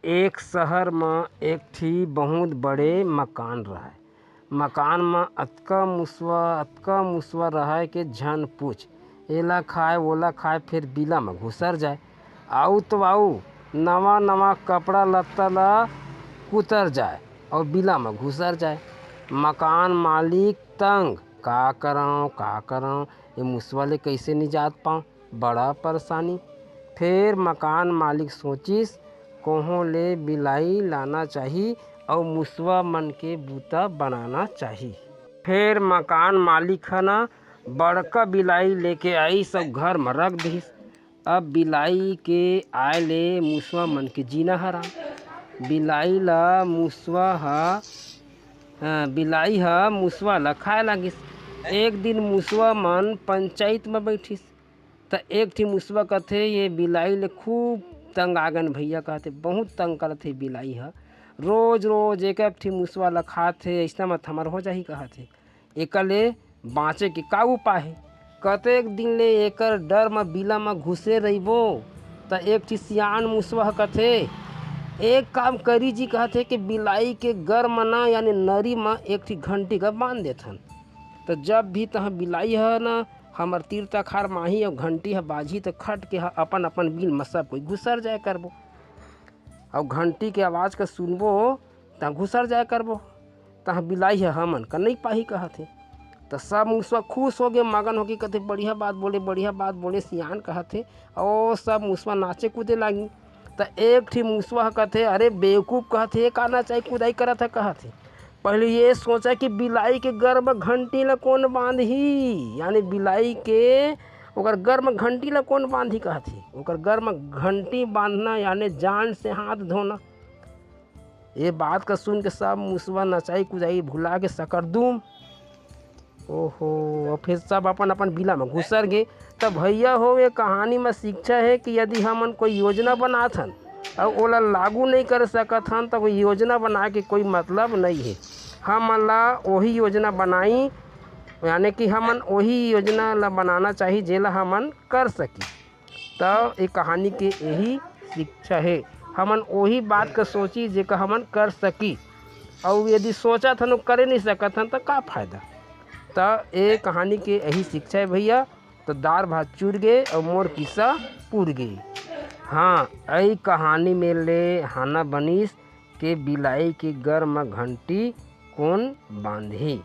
एक शहर में एक ठी बहुत बड़े मकान रहा। मकान में अतका मुसवा रहा के झन पूछ। एला खाए ओला खाए फिर बिला में घुसर जाए। आऊ तो आऊ नवा नवा कपड़ा लत्ता ला कुतर जाए और बिला में घुसर जाए। मकान मालिक तंग, का करऊँ ये मुसवा ले कैसे निजात पाऊँ, बड़ा परेशानी। फिर मकान मालिक सोचिस कोहों ले बिलाई लाना चाहिए और मुसवा मन के बूता बनाना चाहिए। फिर मकान मालिक है ना बड़का बिलाई लेके आई, सब घर में रख दीस। अब बिलाई के आए ले मुसवा मन के जीना हराम। बिलाई हा मुसवा ला खाए लागिस। एक दिन मुसवा मन पंचायत में बैठिस तो एक ठी मुसवा कहथे ये बिलाई ले खूब तंग आगन भैया, कहते बहुत तंग करथे बिलाई हा। रोज रोज एक ठी मुसवा ला खाथे, ऐसा मत हमर हो जाही कहथे। एकर ले बाँचे के का उपाय है? कतेक दिन ले एकर डर में बिला में घुसे रहिबो। तो एक ठी सियान मुसवा कहथे एक काम करी जी, कहथे कि बिलाई के गर में ना यानी नरी में एक ठी घंटी का बांध देथन। तो जब भी तह बिलाई है ना हमर तीर तखार माही और घंटी है बाजी तो खट के अपन अपन बिल में सब कोई घुसर जाए करबो और घंटी के आवाज़ का सुनबो तहाँ घुसर जाए करबो। तहाँ बिलाई है हमन का नहीं पाही कहथे। तो सब मुसवा खुश हो गए, मगन हो गए, कहते बढ़िया बात बोले सियान कहथे। और सब मुसवा नाचे कूदे लागी। तो एक ठी मुसवा कहथे अरे बेवकूफ़, कहथे काना चाहिए कुदाई करत है कहथे। पहले ये सोचा कि बिलाई के गर में घंटी ला कौन बांधही, यानी बिलाई के ओकर गर में घंटी ला कौन बांधी कहथे। ओकर गर में घंटी बांधना यानी जान से हाथ धोना। ये बात का सुन के सब मुसवा नचाई कुदाई भुला के सकरदूम। ओहो, और फिर सब अपन अपन बिला में घुसर गए। तब भैया हो ये कहानी में शिक्षा है कि यदि हमन कोई योजना बनाथन और ओला लागू नहीं कर सकत हन तो योजना बना के कोई मतलब नहीं है। हमन ला वही योजना बनाई, यानी कि हमन वही योजना ला बनाना चाहिए जेला हमन कर सकी। तो ये कहानी के यही शिक्षा है, हमन वही बात का सोची जेका हमन कर सकी। और यदि सोचा था करे नहीं सकत हन तो का फायदा। तो ये कहानी के यही शिक्षा है भैया। तो दार भात चूर गए और मोर किस्सा पूर गई। हाँ, यही कहानी में ले हाना बनीस के बिलाई के गर में घंटी कौन बांधी।